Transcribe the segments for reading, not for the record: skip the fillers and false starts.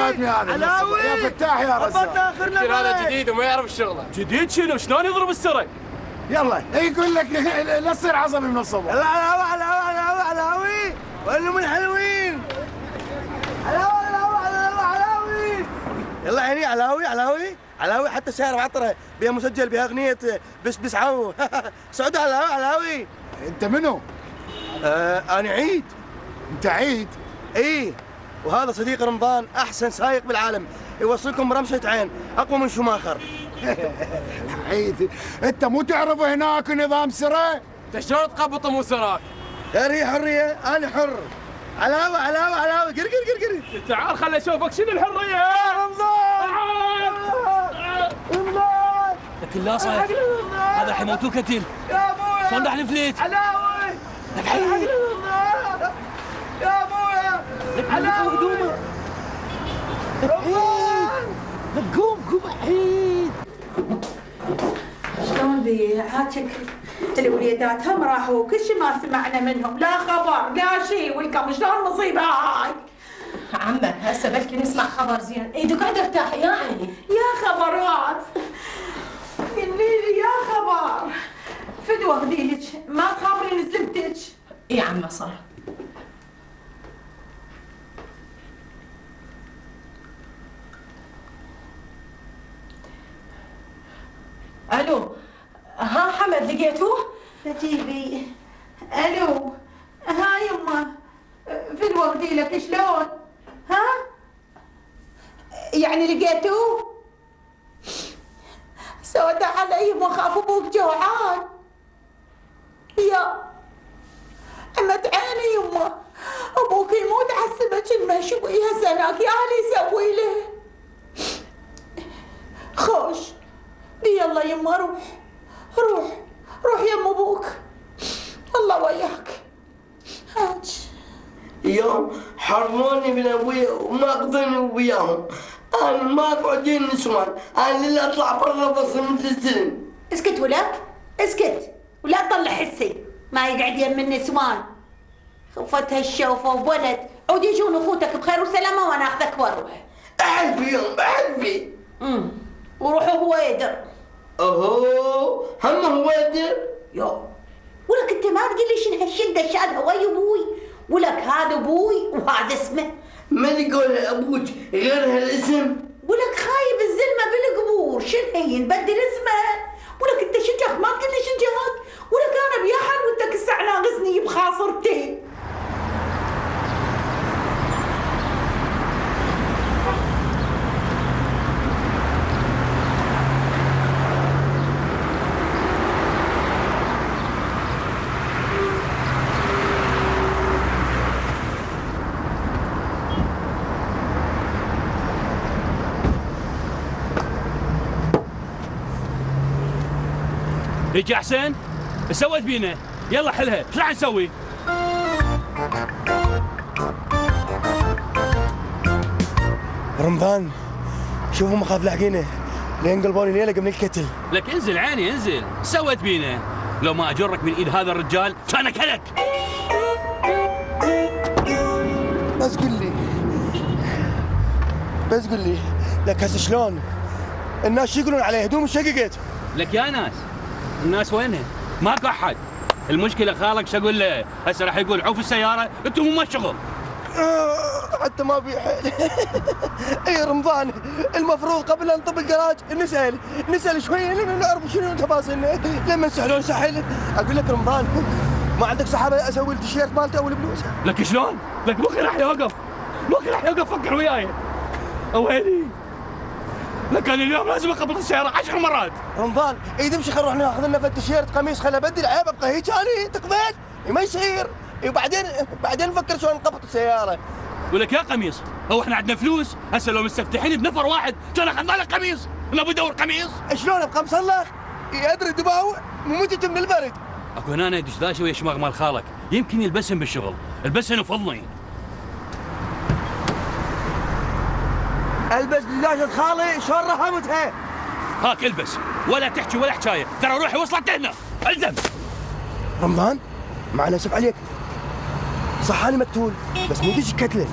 فاتني هذا علاوي يا فتاح يا رزاق. هذا جديد وما يعرف الشغله. جديد شنو؟ شلون يضرب السرق؟ يلا يقول لك لا تصير عصبي من الصبح. يلا علاوي وانتم الحلوين. علاوي يلا عيني علاوي حتى السيارة معطرة بها مسجل بها أغنية بس عو. سعود علاوي. انت منو؟ أنا عيد. انت عيد؟ إيه، وهذا صديق رمضان أحسن سايق بالعالم، يوصلكم برمشة عين أقوى من شماخر. عيد انت مو تعرف هناك نظام سرى؟ انت شلون تقبط مو سراك؟ هي حرية، أنا حر. علاوي قر. تعال خل اشوفك شنو الحريه يا رمضان. لك لا صاير هذا حيموتوك قتيل. يا ابويا شلون راح نفلت؟ علاوي لك حي يا ابويا لك علاوي هدومه. لك قوم عيد. شلون بي هاتك الوليدات هم راحوا كل شيء ما سمعنا منهم، لا خبر لا شيء، والكم شلون مصيبه هاي؟ عمه هسه بلكي نسمع خبر زين. ايدك قاعده ارتاحي يا عيني. يا خبرات قولي يا خبر فدوه غديلك ما تخابرين زلمتك. اي عمه صح. الو ها حمد لقيتوه؟ تجيبي الو ها يما فدوه غديلك شلون؟ ها؟ يعني لقيتوه؟ سودة عليهم واخاف ابوك جوعان. يا عمت عيني يما ابوك يموت على السمك المشوي، هسه هناك يا اهلي يسوي له. خوش يلا يما روح يم ابوك الله وياك. هاج يوم حرموني من ابويا وما قدرني وياهم، انا ما اقعد النسوان، انا اللي اطلع برا بس مثل الزلم. اسكت ولك اسكت ولا تطلع حسي، ما يقعد يم النسوان. خفتها الشوفه وولد عود يجون اخوتك بخير وسلامه وانا اخذك واروح. احلفي يوم احلفي. وروحوا هو يدر. اوهو هم هو يدر. يو ولك انت ما تقول لي شنو هالشده شاد هواي ابوي، ولك هذا ابوي وهذا اسمه. من يقول ابوك غير هالاسم؟ ولك خايب الزلمه بالقبور شنو هي نبدل اسمه؟ ولك انت شجاك ما تقول لي شجاك، ولك انا بيحل وانت كسع ناقصني بخاصرتي. هيك يا حسين ايش سويت بينا؟ يلا حلها، ايش راح نسوي؟ رمضان شوفوا مخاف لاحقينه لين قلبوني ليله قبل القتل. لك انزل عيني انزل، ايش سويت بينا؟ لو ما اجرك من ايد هذا الرجال كان اكلك. بس قل لي لك هسه شلون؟ الناس شو يقولون علي هدوم شققت؟ لك يا ناس الناس وينها؟ ماكو احد. المشكله خالك شو اقول له؟ هسه راح يقول عوف السياره انتم مو شغل. حتى ما في حيل. اي رمضان المفروض قبل لا نطب الجراج نسال شويه لين نعرف شنو تفاصيلنا، لما نسحلون سحل. اقول لك رمضان ما عندك سحابه اسوي التيشيرت مالته او البلوز؟ لك شلون؟ لك مخي راح يوقف فكر وياي. ويلي لك انا اليوم لازم اقبض السياره 10 مرات. رمضان اذا امشي خل نروح ناخذ لنا فد تيشيرت قميص خل ابدل عيب ابقى هيك اني تقبل ما يصير. وبعدين نفكر شلون نقبض السياره. ولك يا قميص هو احنا عندنا فلوس؟ هسه لو مستفتحين بنفر واحد كان اخذنا لك قميص، نبي ندور قميص. شلون ابقى مصلخ؟ ادري دباوع متت من البرد. اكو هنا دشداشه ويا شماغ مال خالك، يمكن يلبسهم بالشغل، البسهم وفضني. البس دشداشة خالي شلون رحمتها؟ هاك البس ولا تحكي ولا حكايه، ترى روحي وصلت هنا، الزم. رمضان مع الاسف عليك صحاني مقتول بس مو دش كتله،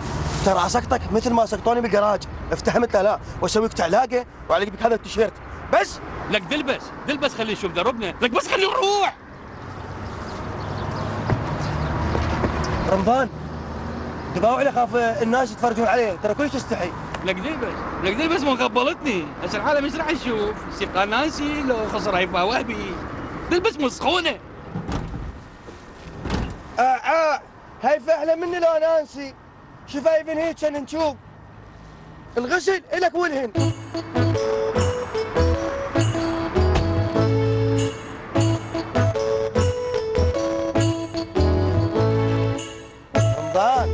ترى اسقطك مثل ما سقطوني بالجراج. افتهمت لا واسويك تعلاقه واعلق بك هذا التيشيرت بس. لك دلبس خليه يشوف دربنا، لك بس خليه نروح. رمضان دباوعي اخاف الناس يتفرجون عليه، ترى كلش استحي. لك دلبس ما غبلتني، هسه العالم ايش راح يشوف؟ سيقا ناسي لو خسر هيفا وهبي. دلبس مسخونه. هاي فعلا مني لو نانسي شفايفن هيك كان نشوف. الغسل الك والهن. رمضان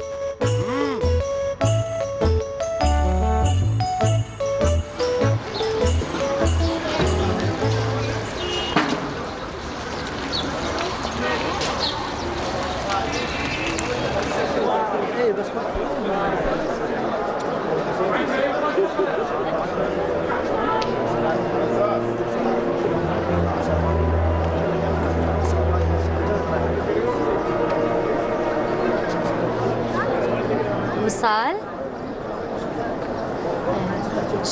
وصال؟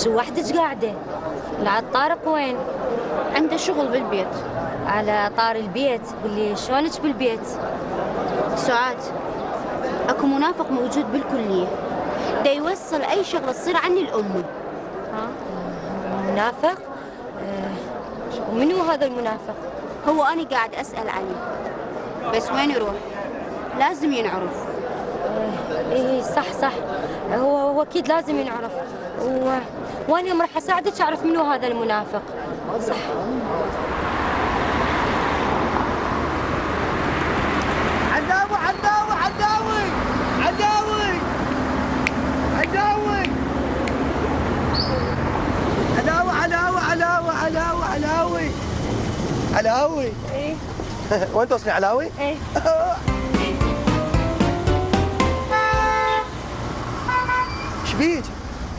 شو وحدك قاعدة؟ العطارق وين؟ عنده شغل بالبيت. على طار البيت، قولي شلونك بالبيت؟ سعاد، اكو منافق موجود بالكلية دا يوصل اي شغلة تصير عني لأمي. منافق؟ ومنو هذا المنافق؟ هو أنا قاعد أسأل عليه، بس وين يروح؟ لازم ينعرف. ايه صح هو اكيد لازم ينعرف وانا يوم راح اساعدك اعرف منو هذا المنافق. صح. عداوي عداوي عداوي عداوي عداوي علاوي علاوي علاوي علاوي علاوي علاوي. ايه وين توصلي علاوي؟ ايه شبيك؟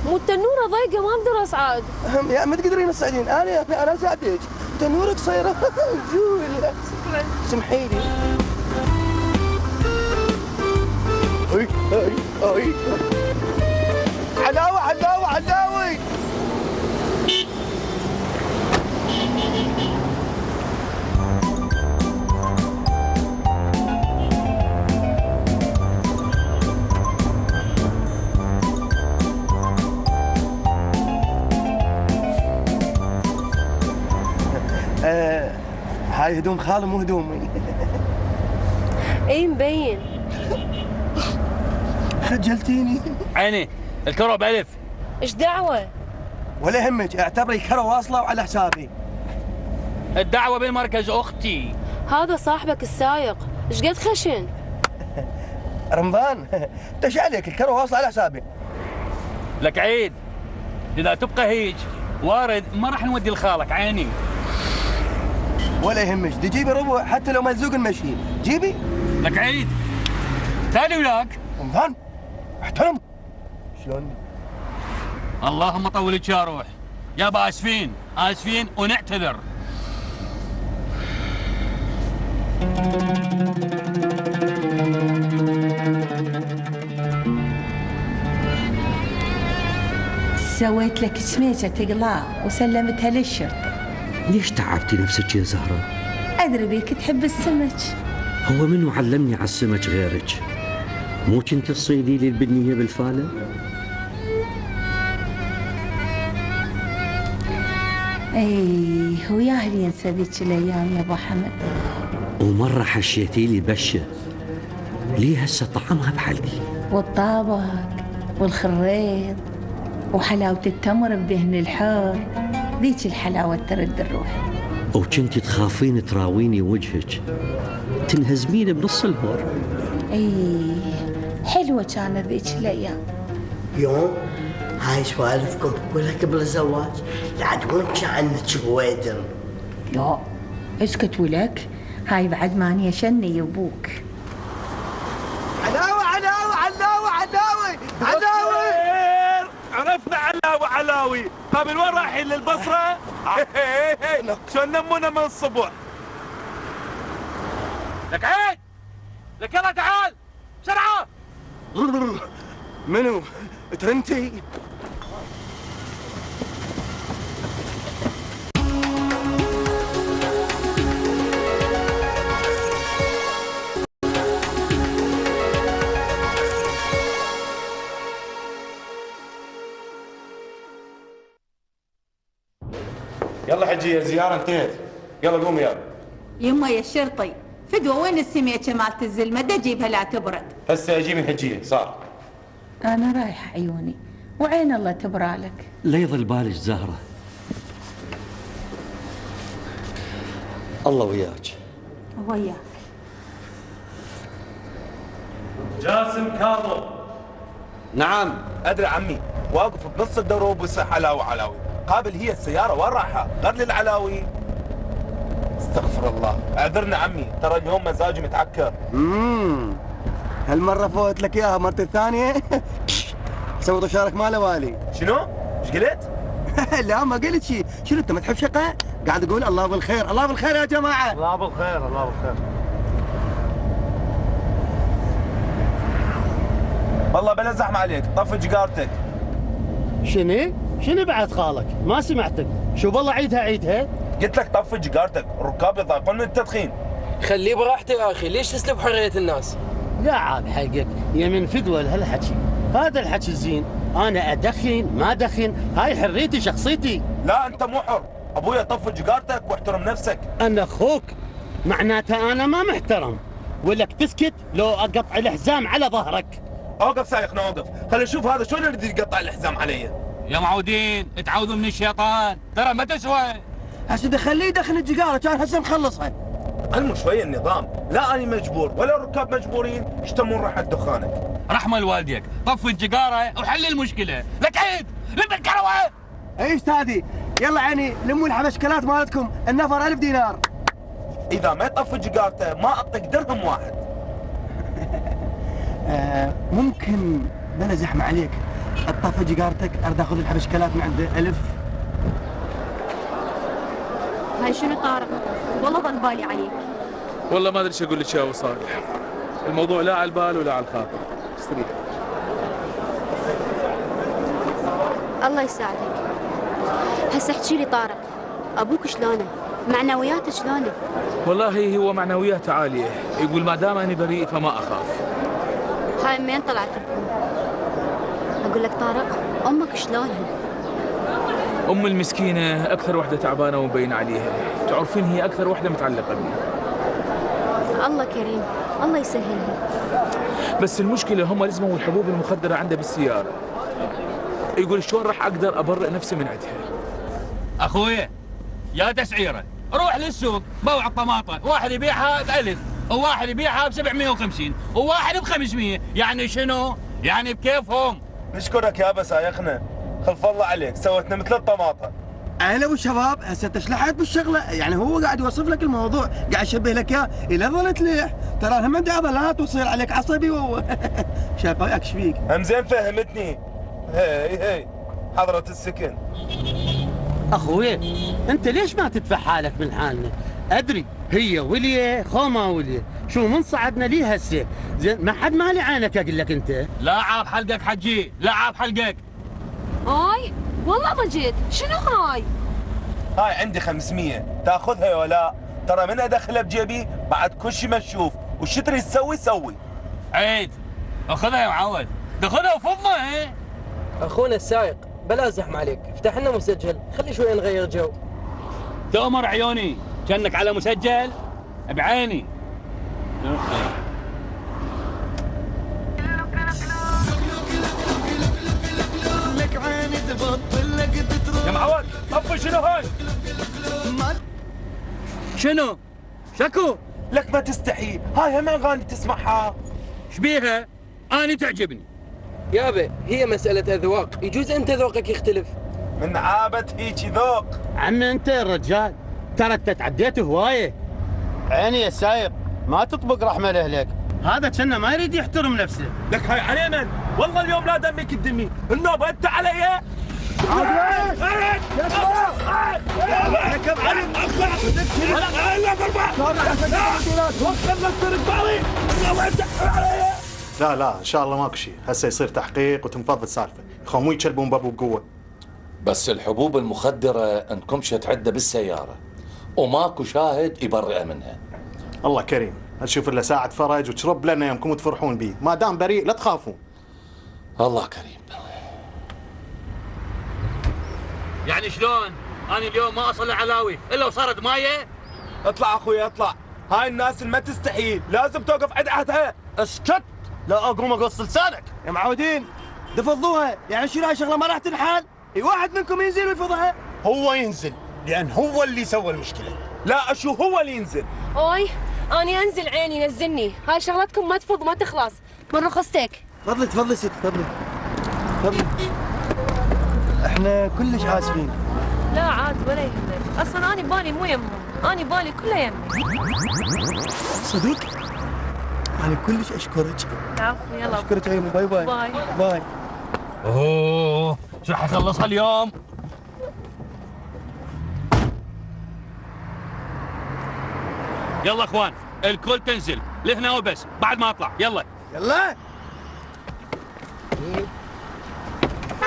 مو التنوره ضيقه ما اقدر اصعد. يا ما تقدرين تصعدين، انا اساعدك. تنورك صايره زول. شكرا. سمحي لي. اي علاوي علاوي علاوي. هاي هدوم خاله مو هدومي. اي مبين. خجلتيني. عيني الكرة بألف. ايش دعوه؟ ولا يهمك، اعتبري الكرة واصلة وعلى حسابي. الدعوة بالمركز أختي. هذا صاحبك السايق، ايش قد خشن؟ رمضان تش عليك، الكرة واصلة على حسابي. لك عيد، إذا تبقى هيج وارد ما راح نودي لخالك. عيني ولا يهمك، دي جيبي ربع حتى لو ملزوق المشي، جيبي. لك عيد تالي وياك. رمضان احترم. شلون؟ اللهم طولك يا روح. يابا اسفين ونعتذر. سويت لك سميجة تقلع وسلمتها للشرطة. ليش تعبتي نفسك يا زهرة؟ أدري بيك تحب السمك. هو منو علمني على السمك غيرك؟ مو كنت تصيدي لي البنية بالفالة؟ اي هو ياهل ينسى ذيك الايام يا ابو حمد. ومرة حشيتي لي بشة ليه هسه طعمها بحلقي. والطابق والخريط وحلاوة التمر بدهن الحار، ذيك الحلاوة ترد الروح. وكنتي تخافين تراويني وجهك تنهزمين بنص الهور. اي حلوة كانت ذيك الايام. يوم هاي سوالفكم كلها قبل الزواج، لعد وين عنك بويدر؟ لا اسكت ولك، هاي بعد ماني شني يبوك. علاوي علاوي علاوي علاوي علاوي. عرفنا علاوي. قبل وين رايحين للبصرة؟ شو نمونا من الصبح. لك عيد، لك يلا تعال بسرعة. منو؟ ترنتي؟ يلا حجيه الزياره انتهت. يلا قومي يلا. يما يا الشرطي، فدوى وين السميكه مالت الزلمه؟ دا اجيبها لا تبرد. هسه اجيب حجيه صار. انا رايح عيوني وعين الله تبرالك. لا يظل بالك زهرة. الله وياك. وياك. جاسم كاظم. نعم. ادري عمي، واقف بنص الدروب ويصيح علاوي علاوي. قابل هي السياره وين رايحه؟ غير للعلاوي. استغفر الله، اعذرنا عمي، ترى اليوم مزاجي متعكر. هالمره فوت لك اياها مرة الثانيه. سوي طشارك ما له والي. شنو؟ ايش قلت؟ لا ما قلت شيء، شنو انت ما تحب شقه؟ قاعد اقول الله بالخير، الله بالخير يا جماعه. الله بالخير، الله بالخير. والله بلا زحمه عليك، طفي جقارتك. شنو بعد خالك؟ ما سمعتك، شو بالله عيدها. قلت لك طفي جقارتك، الركاب يضايقون من التدخين. خليه براحته يا اخي، ليش تسلب حريه الناس؟ لا عاد حقك يا من فدوى لهالحكي، هذا الحكي الزين، انا ادخن ما ادخن، هاي حريتي شخصيتي. لا انت مو حر، ابويا طفي جقارتك واحترم نفسك. انا اخوك، معناته انا ما محترم، ولك تسكت لو اقطع الحزام على ظهرك. اوقف سايقنا اوقف، خلينا نشوف هذا شلون يريد يقطع الحزام علي. يا معودين تعوذوا من الشيطان، ترى ما تسوى. هسه خليه يدخن الجقاره، كان هسه مخلصها. علموا شويه النظام، لا انا مجبور ولا الركاب مجبورين يشتمون ريحه دخانك. رحمه لوالديك، طفي الجقاره وحل المشكله، لك عيد لم الكروه. اي استاذي، يلا عيني لموا الحبشكلات مالتكم، النفر 1000 دينار. اذا ما يطفي جقارته ما اعطيك درهم واحد. ممكن بلا زحمه عليك اطفي جقارتك، اريد اخذ الحبشكلات من عنده 1000. هاي شنو طارق؟ والله ظل بالي عليك. والله ما ادري ايش اقول لك يا ابو صالح، الموضوع لا على البال ولا على الخاطر. استريح. الله يساعدك. هسه احكي لي طارق، ابوك شلونه؟ معنوياته شلونه؟ والله هو معنوياته عاليه، يقول ما دام اني بريء فما اخاف. هاي منين طلعت لكم؟ اقول لك طارق، امك شلونها؟ ام المسكينه اكثر وحده تعبانه ومبين عليها، تعرفين هي اكثر وحده متعلقه بي. الله كريم، الله يسهلها. بس المشكله هم لزموا الحبوب المخدره عنده بالسياره. يقول شلون راح اقدر ابرئ نفسي من عندها. اخويا يا تسعيره، روح للسوق بوع الطماطه، واحد يبيعها ب1000 وواحد يبيعها ب750 وواحد ب500، يعني شنو؟ يعني بكيفهم. نشكرك يا ابا سايقنا، خلف الله عليك، سويتنا مثل الطماطه. اهلا والشباب، هسه انت شلحت بالشغله، يعني هو قاعد يوصف لك الموضوع، قاعد يشبه لك اياه، الى ظل تليح، ترى هم عندي عضلات وتصير عليك عصبي شايف ايش فيك؟ هم زين فهمتني. هي حضرة السكن. اخوي انت ليش ما تدفع حالك من حالنا؟ ادري هي وليه خوما وليه، شو من صعدنا ليه هسه؟ زين ما حد مالي عينك اقول لك انت. لا عاب حلقك حجي، لا عاب حلقك. هاي والله ضجيت، شنو هاي؟ هاي عندي 500، تاخذها ولا؟ ترى من ادخلها بجيبي بعد كل شيء مشوف، وش تريد تسوي سوي. عيد اخذها يا معود، خذها وفضنا. ايه اخونا السايق، بلا زحمه عليك، افتح لنا مسجل، خلي شوي نغير جو. تؤمر عيوني، كأنك على مسجل بعيني. يا معود طفي شنو هاي؟ شنو؟ شكو؟ لك ما تستحي، هاي هم اغاني تسمعها. شبيها؟ اني تعجبني. يابا هي مسألة أذواق، يجوز أنت ذوقك يختلف. من عابت هيجي ذوق. عمي أنت يا رجال، ترى أنت تعديت هواية. عيني يا سايق، ما تطبق رحمة لأهلك، هذا كأنه ما يريد يحترم نفسه. لك هاي علي من؟ والله اليوم لا دمك الدمي، النوبة أنت علي. لا ان شاء الله ماكو شيء، هسه يصير تحقيق وتنفض السالفه، يخون مو يشلبون بابو بقوه. بس الحبوب المخدره انكمشت عده بالسياره وماكو شاهد يبرئ منها. الله كريم، هتشوف الا ساعه فرج وتشرب لنا يومكم تفرحون بيه، ما دام بريء لا تخافون. الله كريم. يعني شلون؟ انا اليوم ما اصل العلاوي الا وصارت مايه. اطلع اخوي اطلع، هاي الناس اللي ما تستحي لازم توقف عند عهدها. اسكت، لا اقوم اقص لسانك. يا معودين تفضوها، يعني شنو هاي شغله ما راح تنحل؟ اي واحد منكم ينزل ويفضها. هو ينزل لان هو اللي سوى المشكله. لا اشو هو اللي ينزل. اوي اني انزل عيني نزلني، هاي شغلتكم ما تفض ما تخلص. من رخصتك. تفضلي ست تفضلي. احنا كلش اسفين. لا عاد ولا يهمك، اصلا اني بالي مو يمهم، اني بالي كله يمي. صدق؟ انا كلش اشكرك. العفو يلا. اشكرك عيني. باي باي. باي باي. اوه شو راح اخلصها اليوم؟ يلا اخوان الكل تنزل لهنا وبس بعد ما اطلع. يلا يلا.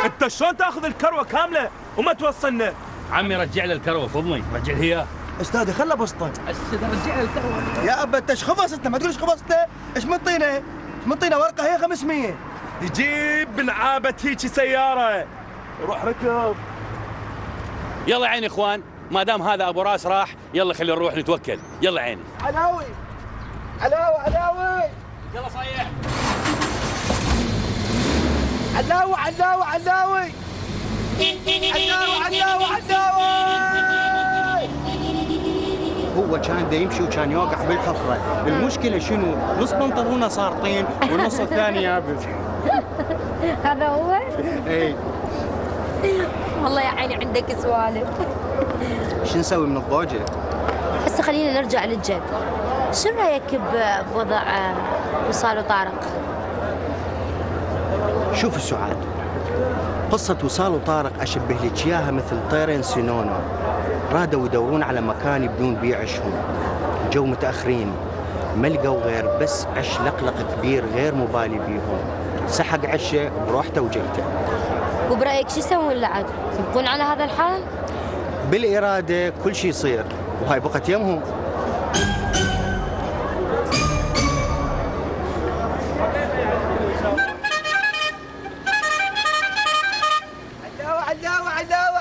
انت شلون تاخذ الكروه كامله وما توصلنا؟ عمي رجع لي الكروه فضني، رجع لي اياه. استاذي خله بسطه. استاذ رجع لي الكروه. يا ابا انت ايش خبصت؟ ما تقولش خبصته. ايش منطينا ورقه هي 500. يجيب بنعابه هيجي سياره. روح ركب. يلا عيني اخوان، ما دام هذا ابو راس راح يلا خلينا نروح نتوكل. يلا عيني. علاوي يلا صيح. علاوي هو كان دا يمشي وكان يوقع بالحفره، المشكله شنو؟ نص بنطلونه صار طين والنص الثاني يابس. هذا هو؟ اي والله يا عيني عندك سوالف. شو نسوي من الضوجه؟ هسه خلينا نرجع للجد. شو رايك بوضع وصال وطارق؟ شوف سعاد، قصة وصال وطارق أشبه لك إياها مثل طيرين سينونو رادوا يدورون على مكان يبدون بيه عشهم، جو متأخرين ما لقوا غير بس عش لقلق كبير غير مبالي بيهم، سحق عشه بروحته وجيته. وبرأيك شو يسوون لعد؟ يبقون على هذا الحال؟ بالإرادة كل شيء يصير، وهاي بقت يمهم.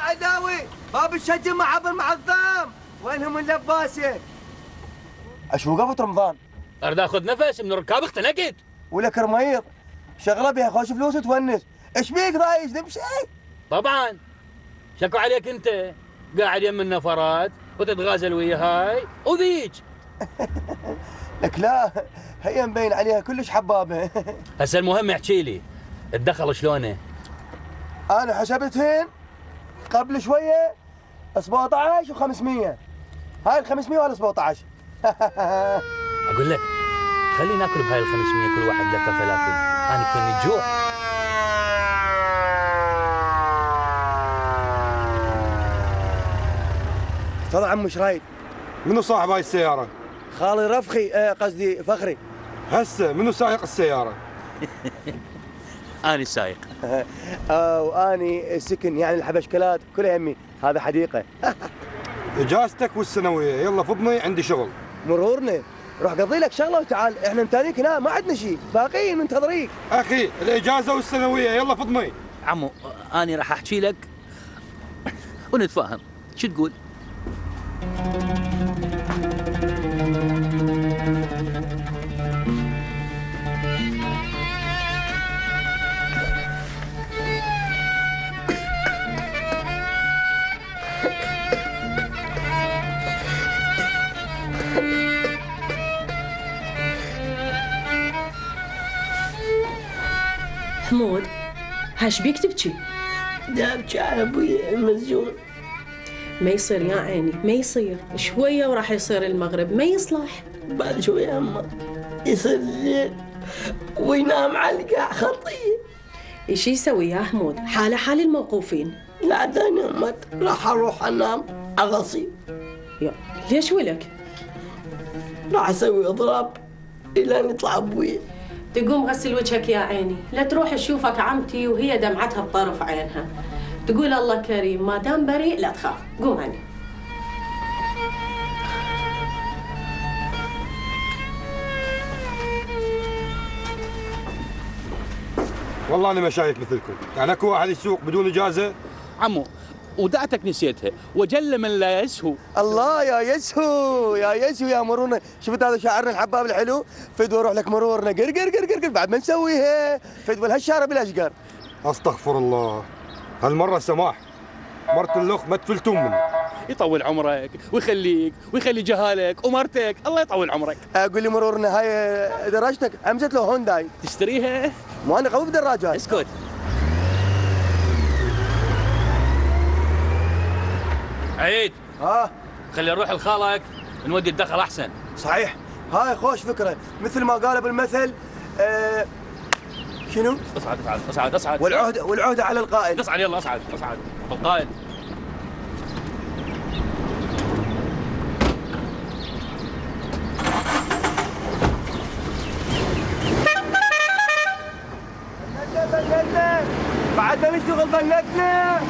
عداوي باب الشجر مع عبر معظم. وينهم اللباسه؟ ايش وقفت رمضان؟ اريد اخذ نفس من ركاب اختنقت. ولك رميض شغله بها خوش فلوس وتونس. ايش بيك ضايج نمشي؟ طبعا شكوا عليك انت قاعد يم النفرات وتتغازل ويا هاي وذيك. لك لا هي مبين عليها كلش حبابه. هسه المهم احكي لي الدخل شلونه؟ انا حسبتهن قبل شويه 17 و500. هاي ال 500 ولا 17. اقول لك خلينا ناكل بهاي ال 500 كل واحد لفه فلافل، انا كني الجوع. تفضل عمو ايش رايك؟ منو صاحب هاي السيارة؟ خالي رفخي قصدي فخري. هسه منو سايق السيارة؟ أنا سايق. وأني السكن يعني الحبشكلات كلها يمي، هذا حديقة. إجازتك والسنوية، يلا فضني عندي شغل. مرورنا، روح قضي لك شغلة وتعال، احنا متانيك هنا ما عندنا شيء، باقيين منتظريك. أخي الإجازة والسنوية، يلا فضني. عمو أنا راح أحكي لك ونتفاهم، شو تقول؟ حمود هاش بيك تبكي؟ دا ابكي على ابوي المسجون. ما يصير يا عيني، ما يصير، شويه وراح يصير المغرب، ما يصلح. بعد شويه اما يصير الليل وينام على القاع خطيه. ايش يسوي يا حمود؟ حاله حال الموقوفين. لا داني امت راح اروح انام على الرصيف. يا ليش ولك؟ راح اسوي اضراب الى ان يطلع ابوي. تقوم غسل وجهك يا عيني، لا تروح تشوفك عمتي وهي دمعتها بطرف عينها. تقول الله كريم ما دام بريء لا تخاف، قوم عني. والله انا ما شايف مثلكم، يعني اكو واحد يسوق بدون اجازه؟ عمو ودعتك نسيتها وجل من لا يسهو. الله يا يسهو يا يسهو يا مرورنا. شفت هذا شاعرنا الحباب الحلو؟ فدوى اروح لك مرورنا قر قر قر قر بعد ما نسويها فدوى لهالشارع بالاشقر. استغفر الله، هالمره سماح مرت اللخ ما تفلتون مني. يطول عمرك ويخليك ويخلي جهالك ومرتك، الله يطول عمرك. اقول لي مرورنا هاي دراجتك امجت له هونداي تشتريها؟ مو انا قوي بدراجات. اسكت. عيد خلي نروح لخالك نودي الدخل احسن. صحيح، هاي خوش فكره، مثل ما قال بالمثل شنو؟ اصعد اصعد اصعد اصعد. والعهده على القائد. اصعد يلا اصعد اصعد. القائد. بنتنا بعد ما نشتغل بنتنا.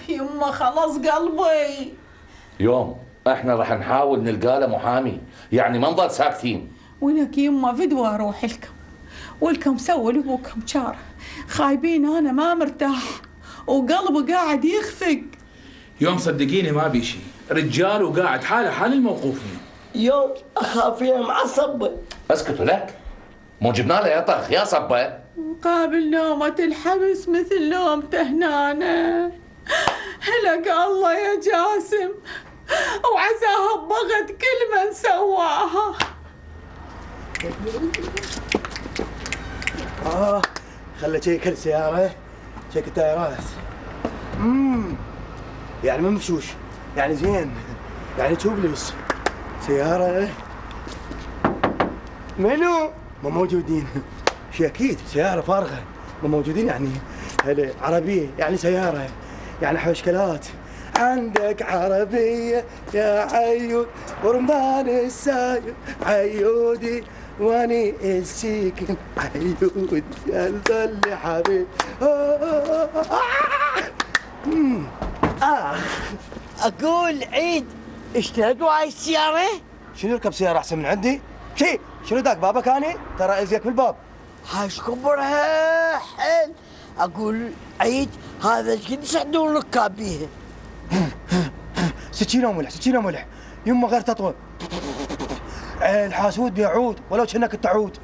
يما خلاص قلبي. يوم احنا راح نحاول نلقى له محامي، يعني ما نظل ساكتين. ولك يما فدوى اروح لكم ولكم سووا لابوكم شاره، خايبين انا ما مرتاح وقلبي قاعد يخفق. يوم صدقيني ما بي شيء، رجال وقاعد حاله حال الموقوفين. يوم اخاف يا معصبه. اسكتوا لك، مو جبنا له يا طخ يا صبه. مقابل نومة الحبس مثل نومته هنا. هلق الله يا جاسم وعساها بغت كل من سواها. خلى شيك السيارة، شيك التايرات. يعني ما مفشوش، يعني زين، يعني توبلس. سيارة منو؟ ما موجودين. شي أكيد سيارة فارغة ما موجودين، يعني هلا عربية يعني سيارة يعني حوشكلات. عندك عربية يا عيود ورمان السايب عيودي واني السيكن عيود قلبي حبيب. اقول عيد اشتريتوا هاي السيارة؟ شنو اركب سيارة احسن من عندي؟ شنو ذاك بابك اني؟ ترى ازيك بالباب. هاش كبرها حيل. اقول عيد هذا قديش عندهم ركاب بيها؟ سكينة ملح سكينة ملح، يمه غير تطول. الحاسود بيعود ولو كأنك تعود.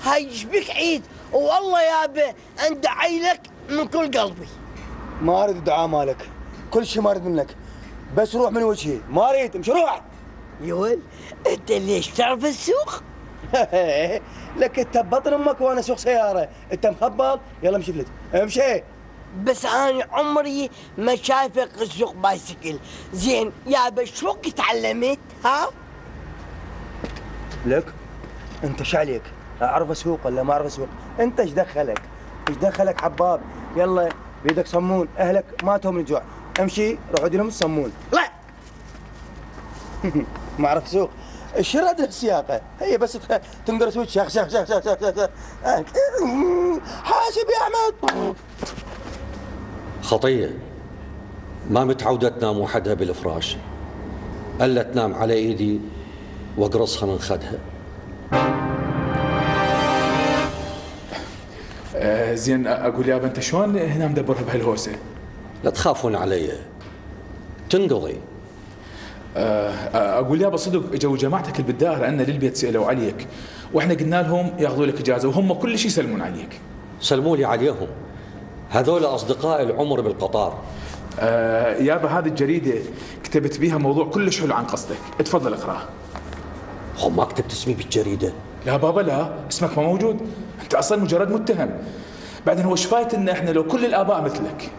هاي يشبك عيد والله يابا انت عيلك من كل قلبي. ما اريد الدعاء مالك، كل شيء ما اريد منك، بس روح من وجهي، ما اريد امشي روح. يا ولد انت ليش تعرف السوق؟ لك انت ببطن امك وانا سوق سياره، انت مخبل؟ يلا امشي فلت امشي. بس انا عمري ما شايفك تسوق بايسكل، زين يابا شو وقت تعلمت ها؟ لك انت ايش عليك؟ اعرف اسوق ولا ما اعرف اسوق؟ انت ايش دخلك؟ ايش دخلك حباب؟ يلا بيدك صمون، اهلك ماتوا من الجوع، امشي روح ودي لهم الصمون. لا ما اعرف اسوق. الشرد السياقه هي بس تنقرس وجهك شخ شخ شخ شخ شخ. حاسب يا احمد. خطيه ما متعوده تنام وحدها بالفراش، الا تنام على ايدي واقرصها من خدها. زين اقول يابا انت شلون هنا مدبرها بهالهوسه؟ لا تخافون علي تنقضي. اقول يابا صدق اجوا جماعتك اللي بالدائره عندنا للبيت سالوا عليك، واحنا قلنا لهم ياخذوا لك اجازه وهم كل شيء يسلمون عليك. سلموا لي عليهم، هذول اصدقاء العمر بالقطار. يابا هذه الجريده كتبت بيها موضوع كلش حلو عن قصدك، اتفضل اقراه. هو ما كتبت اسمي بالجريده؟ لا بابا لا، اسمك ما موجود، انت اصلا مجرد متهم. بعدين هو شفايت ان احنا لو كل الاباء مثلك.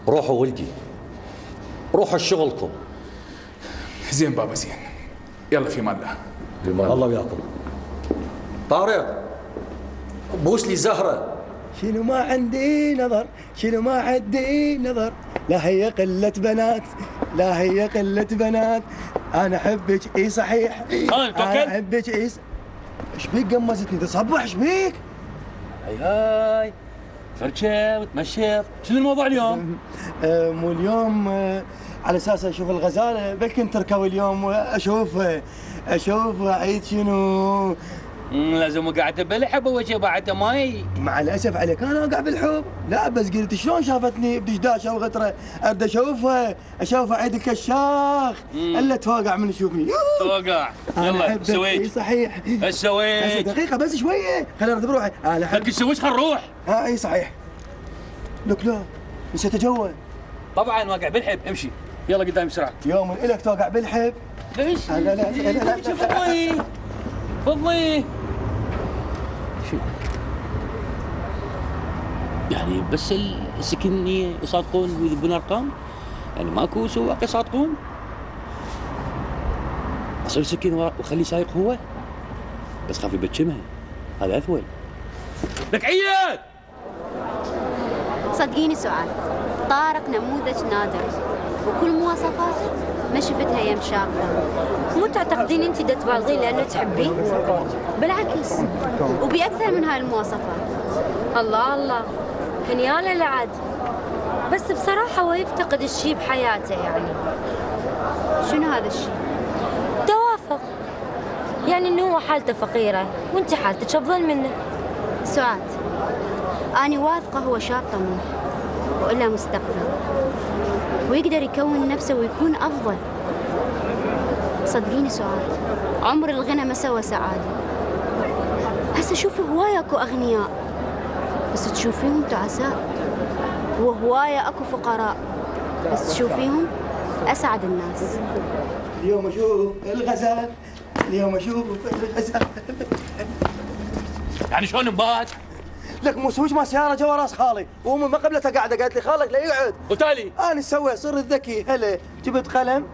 روحوا ولدي، روحوا شغلكم. زين بابا زين، يلا في مان الله. الله وياكم. طارق بوس لي زهره. شنو ما عندي نظر، شنو ما عندي نظر، لا هي قلة بنات، لا هي قلة بنات، أنا أحبك إي صحيح، أنا أحبك إي. إيش بيك قمزتني تصبح إيش بيك؟ هاي فرشة وتمشط، شنو الموضوع اليوم؟ مو اليوم على اساس اشوف الغزاله، بلكن تركب اليوم اشوف عيد شنو. لازم قاعد بالحب اول شيء بعد ماي. مع الاسف عليك انا اقع بالحب، لا بس قلت شلون شافتني بدشداشه وغتره ارد اشوفها عيد الكشاخ الا توقع من يشوفني. توقع يلا سويت. صحيح ايش سويت؟ دقيقه بس شويه خليني ارد بروحي. انا احب سويت خل نروح. اي صحيح. لك لا نسيت اتجول. طبعا واقع بالحب امشي يلا قدام بسرعه. يوم الك توقع بالحب. ليش؟ لا فضلي شو يعني بس السكنية يصادقون ويذبون ارقام؟ يعني ماكو سواق يصادقون؟ اصير سكين وخليه سايق هو؟ بس خاف يبتشمها هذا اثول. لك عيد. صدقيني سعاد، طارق نموذج نادر وكل مواصفاته ما شفتها يا مشاغله. مو تعتقدين انت دا تبالغين لانه تحبيه؟ بالعكس وبأكثر من هاي المواصفات. الله هنياله لعد. بس بصراحة هو يفتقد الشيء بحياته يعني. شنو هذا الشيء؟ توافق. يعني انه هو حالته فقيرة وانت حالتك افضل منه. سعاد، أنا واثقة هو شاب طموح وإلا مستقبل ويقدر يكون نفسه ويكون أفضل. صدقيني سعاد، عمر الغنى ما سوى سعادة. هسه شوفي هواية أكو أغنياء بس تشوفيهم تعساء، وهواية أكو فقراء بس تشوفيهم أسعد الناس. اليوم أشوف الغزال، اليوم أشوف الغزال. يعني شلون نبات؟ لك مو سويش ما سيارة جوا راس خالي، وأمي ما قبلتها قاعدة قالت لي خالك لا يقعد. وتالي؟ أنا سويت صرت ذكي، هلا جبت قلم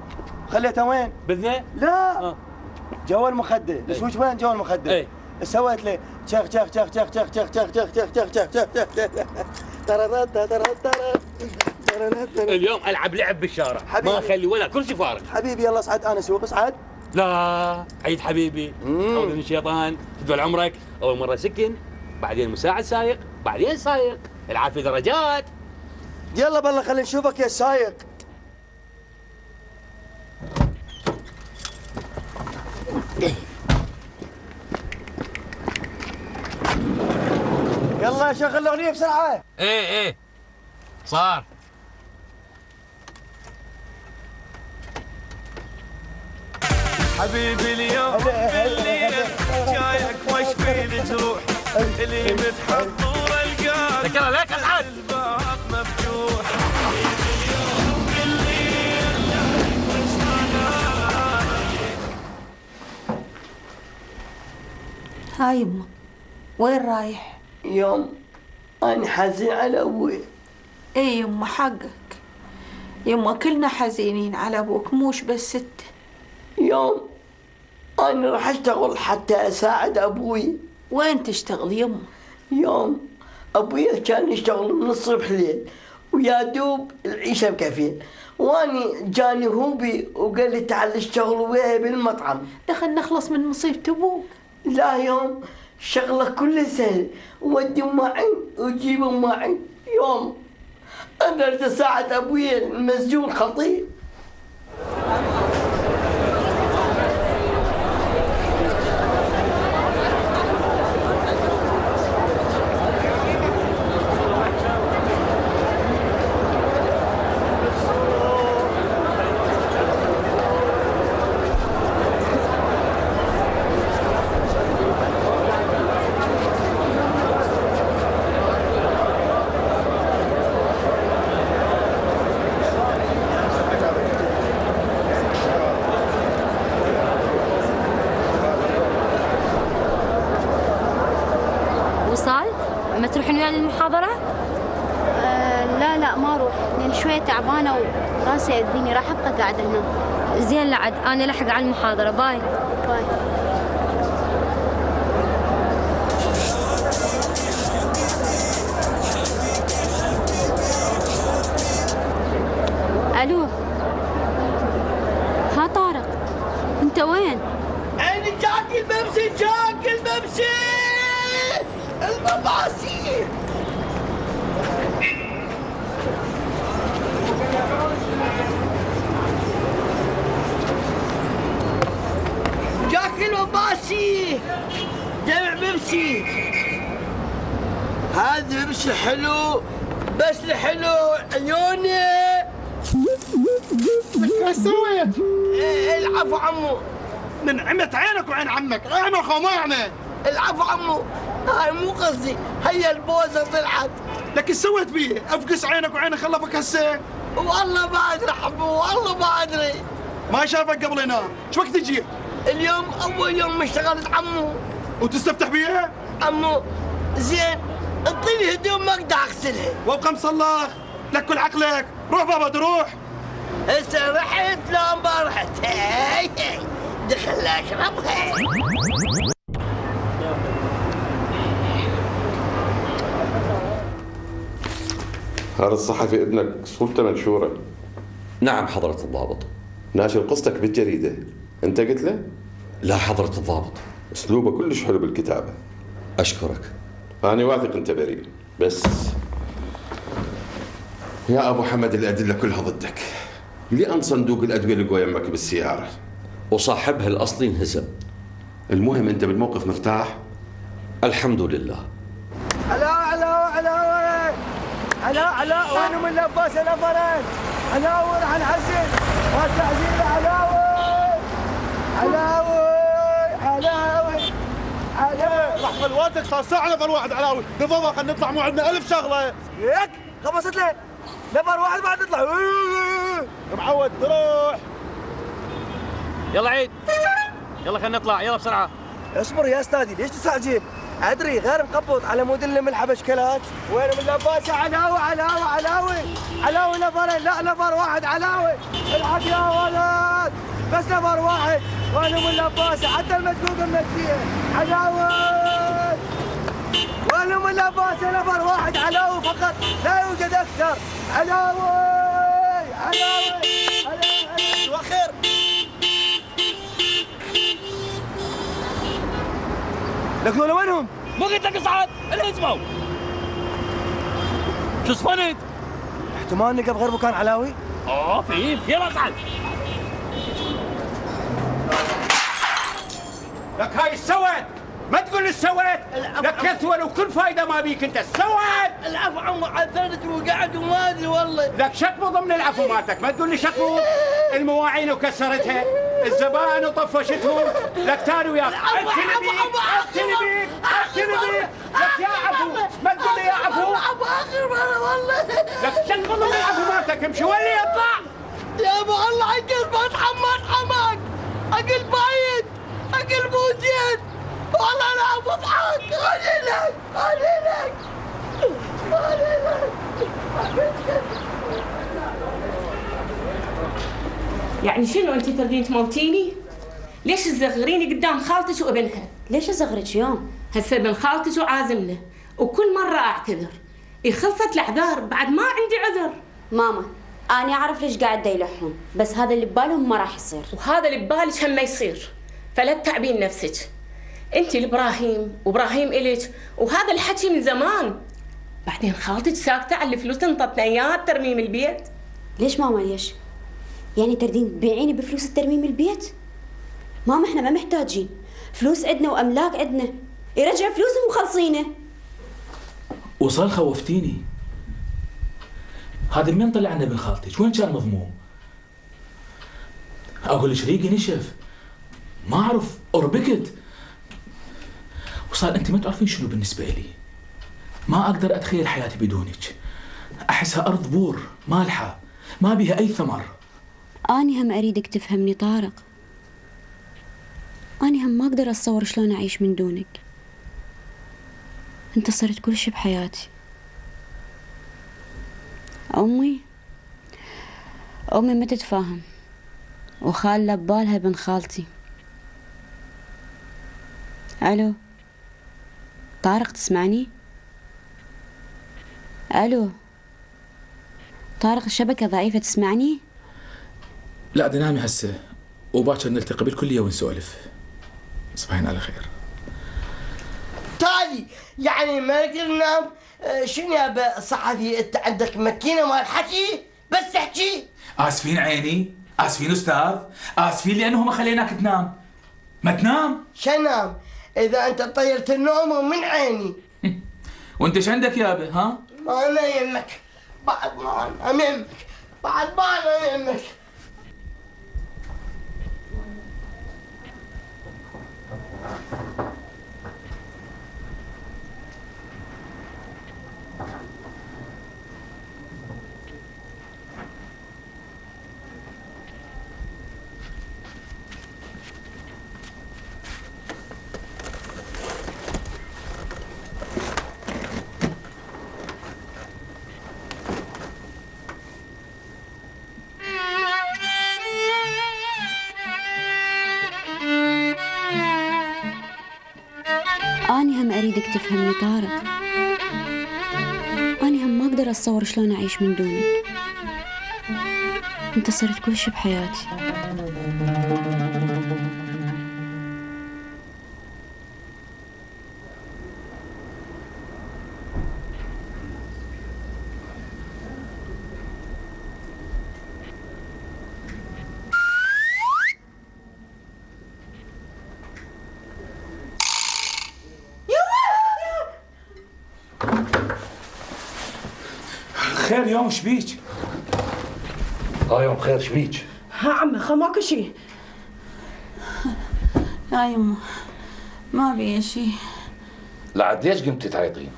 خليته وين؟ بذنه؟ لا جوا المخدة، السويش وين جوا المخدة؟ اي سويت لي شخ شخ شخ شخ شخ شخ شخ شخ شخ شخ شخ. اليوم العب لعب بالشارع ما اخلي ولا كرسي فارغ. حبيبي يلا اصعد انا اسوق اصعد. لا عيد حبيبي عوض من الشيطان تدول عمرك. اول مره سكن بعدين مساعد سايق بعدين سايق العافيه درجات. يلا بالله خلينا نشوفك يا سايق. يلا شغل الاغنيه بسرعه. ايه صار. حبيبي اليوم بالليل جايك وش فيني تروح اللي متحضر القلب ذكرها لك اسعد الباب مفتوح. هاي يمه وين رايح؟ يوم أنا حزين على أبوي. ايه يمه حقك يمه، كلنا حزينين على ابوك موش بس انت. يوم أنا راح أشتغل حتى أساعد أبوي. وين تشتغل يمه؟ يوم أبوي كان يشتغل من الصبح ليل ويا دوب العيشة مكفية، واني جاني هوبي وقال لي تعال اشتغل وياي بالمطعم. دخل نخلص من مصيبة ابوك. لا يوم شغله كله سهل، ودي معين وجيبه معين. يوم انا اريد اساعد ابوي المسجون خطير. ما تروحين ويانا المحاضرة؟ لا ما اروح لان شوية تعبانة وراسي يأذيني، راح ابقى قاعدة هنا. زين لعد انا لحق على المحاضرة. باي باي. الو ها طارق انت وين؟ انا جاك الممشي المباسير. نسيت هذا مش الحلو بس الحلو عيوني. ايش سويت؟ العفو عمو. من عمت عينك وعين عمك، اعمل خو ما يعمل. العفو عمو، هاي مو قصدي، هي البوزة طلعت. لك ايش سويت بيه؟ افقس عينك وعين خلفك هسه؟ والله ما ادري عمو، والله ما ادري. ما شافك قبل ينام، شو وقت تجي؟ اليوم اول يوم ما اشتغلت عمو. وتستفتح بيها؟ عمو زين انطيني هدوم ما اقدر اغسلها. وابقى مصلخ، لك كل عقلك، روح بابا تروح. هسه رحت لا ما رحت، هي دخل اشربها. هذا الصحفي ابنك صورته منشورة. نعم حضرة الضابط. ناشر قصتك بالجريدة، أنت قلت له؟ لا حضرة الضابط. أسلوبه كلش حلو بالكتابة. أشكرك. أنا واثق أنت بريء، بس يا أبو حمد الأدلة كلها ضدك. لأن صندوق الأدوية لقوا يمك بالسيارة وصاحبها الأصلي انهزم. المهم أنت بالموقف مرتاح؟ الحمد لله. علاء وين من لباس الأفرين؟ علاوي راح نحزن والتحزين علاوي راح فلواتك صار ساعة نفر واحد علاوي، بفضل خلينا نطلع مو عندنا 1000 شغلة. هيك خبصت له نفر واحد بعد نطلع. معود روح. يلا عيد، يلا خلينا نطلع، يلا بسرعة. اصبر يا استاذي، ليش تستعجل؟ ادري غير مقبض على مود اللي من حبشكلات. وين من لباسه؟ علاوي نفرين، لا نفر واحد علاوي. الحق يا ولد، بس نفر واحد. وين من لباسه؟ حتى المدقوق منسيه. علاوي وين من لباسه؟ نفر واحد علاوي فقط، لا يوجد اكثر. علاوي وخير. لك ذولا وينهم؟ مو قلت لك اصعد؟ اللي اسمه شو صفنت؟ احتمال نقف غير مكان علاوي؟ في يلا اصعد. لك هاي سوت، ما تقول لي سوت، لك كثول وكل فايده ما بيك انت سوت. العفو عمو، عثرت وقعد وما ادري والله. لك شكبو ضمن العفو مالتك، ما تقول لي شكبو. المواعين وكسرتها، الزبائن وطفشتهم، لك تاني وياك. اقتني بيك لك يا عفو، ما تقول لي يا عفو. اخر مره والله. لك شكبو ضمن العفو مالتك، امشي ولي يطلع. يا ابو الله عقل ما اتحمل حماك، عقل بايد، عقل مو زين. والله انا بضحك. خليلك يعني شنو انت تريدين تموتيني؟ ليش تصغريني قدام خالتك وابنها؟ ليش اصغرك يوم؟ هسه ابن خالتك وعازمنا وكل مرة اعتذر. خلصت الاعذار بعد ما عندي عذر. ماما أنا أعرف ليش قاعد يلحون، بس هذا اللي ببالهم ما راح يصير. وهذا اللي ببالك هم ما يصير، فلا تتعبين نفسك. انت لابراهيم وابراهيم الك، وهذا الحكي من زمان. بعدين خالتك ساكتة على الفلوس اللي انطتنا اياها ترميم البيت. ليش ماما ليش؟ يعني تردين تبيعيني بفلوس الترميم البيت؟ ماما احنا ما محتاجين، فلوس عندنا واملاك عندنا، يرجع فلوسهم وخلصينه. وصال خوفتيني. هذا من طلع عنا ابن خالتك؟ وين كان مضموم؟ اقول لك ريقي نشف، ما اعرف اربكت. وصال انت ما تعرفين شنو بالنسبه لي، ما اقدر اتخيل حياتي بدونك. احسها ارض بور مالحه ما بيها اي ثمر. اني هم اريدك تفهمني طارق، اني هم ما اقدر اتصور شلون اعيش من دونك. انت صرت كل شي بحياتي. امي ما تتفاهم، وخالة ببالها ابن خالتي. الو طارق تسمعني؟ الو طارق الشبكة ضعيفة تسمعني؟ لا دنامي هسه وباكر نلتقي بالكلية ونسولف. صباحين على خير. تالي يعني ما نقدر ننام. شنو يا صحفي انت عندك ماكينه مال حكي بس تحكي؟ اسفين عيني، اسفين استاذ، اسفين لانه ما خليناك تنام. ما تنام؟ شنام؟ اذا انت طيرت النوم من عيني. وانت ايش عندك يابا ها؟ ما انا يمك، بعد ما انا يمك، بعد ما انا يمك. أنا هم أريدك تفهمني طارق. أنا هم ما أقدر أتصور شلون أعيش من دونك. أنت صرت كل شي بحياتي. خير يوم شبيك؟ يوم خير شبيك؟ ها عمي ماكو شي. لا يمه ما بي شي. لعد ليش قمتي تعيطين؟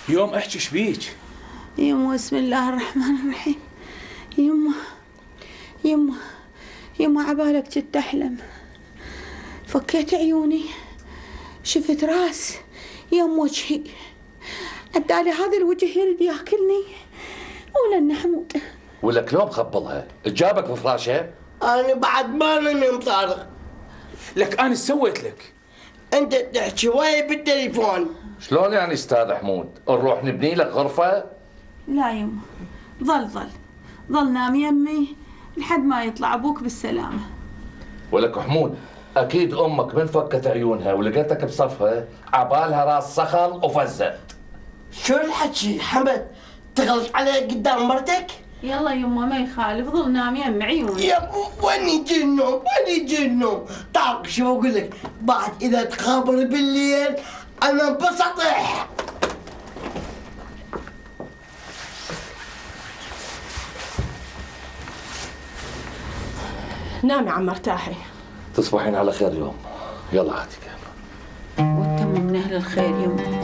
يوم احكي شبيك؟ يمه بسم الله الرحمن الرحيم. يمه عبالك كنت احلم، فكيت عيوني شفت راس يم وجهي، عدالي هذا الوجه يريد ياكلني ولن حمود. ولك لو مخبلها جابك بفراشها؟ انا بعد ما نم طارق. لك انا سويت لك؟ انت تحكي وياي بالتليفون. شلون يعني استاذ حمود؟ نروح نبني لك غرفه؟ لا يمه ظل نام يمي لحد ما يطلع ابوك بالسلامه. ولك حمود اكيد امك من فكت عيونها ولقيتك بصفها عبالها راس صخر وفزت. شو الحكي حمد؟ تغلط علي قدام مرتك؟ يلا يمه ما يخالف، ظل نام يم عيوني. يا وين يجي النوم؟ طارق شو بقول لك؟ بعد اذا تخابر بالليل انا بسطح. نامي عم ارتاحي. تصبحين على خير يوم. يلا عاتك. وانت من اهل الخير يمه.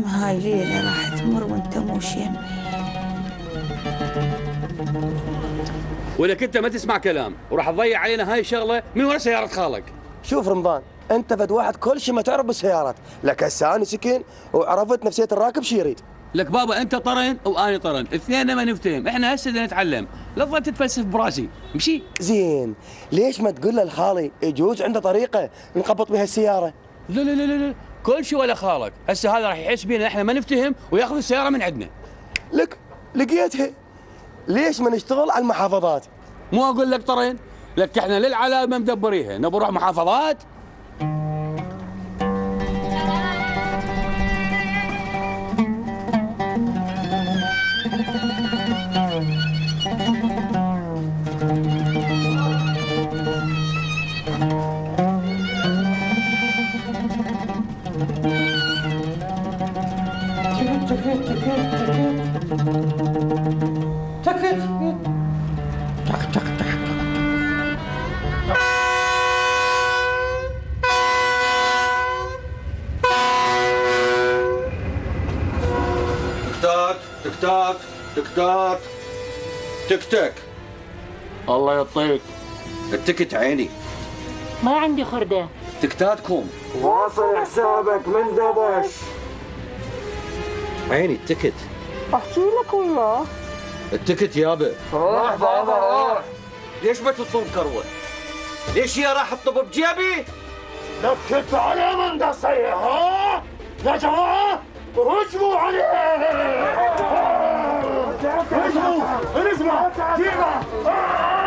هاي ليلة راح تمر وانت موش يمي. ولك انت ما تسمع كلام وراح تضيع علينا هاي الشغله من ورا سياره خالك. شوف رمضان، انت فد واحد كل شيء ما تعرف بالسيارات، لك هسه انا سكين وعرفت نفسيه الراكب شو يريد. لك بابا انت طرن وانا طرن، اثنين ما نفتهم، احنا هسه بدنا نتعلم، لا تظل تتفلسف براسي، مشي. زين، ليش ما تقول للخالي يجوز عنده طريقه نقبط بها السياره؟ لا لا لا لا كل شيء ولا خالك، هسه هذا راح يحس بينا احنا ما نفتهم وياخذ السياره من عندنا. لك لقيتها، ليش ما نشتغل على المحافظات؟ مو اقول لك طرن، لك احنا للعلامه مدبريها، نبي نروح محافظات. تك تك تك. الله يعطيك. التكت عيني. ما عندي خردة. تكتاتكم. واصل حسابك من دبش. عيني التكت. احكي لك وياه. التكت يابا. روح بابا روح. ليش ما تطلب كروه؟ ليش هي راح تطب بجيبي؟ نكت عليه من قصيه. ها يا جماعه هجموا عليه. هجموا اسمع جيبه.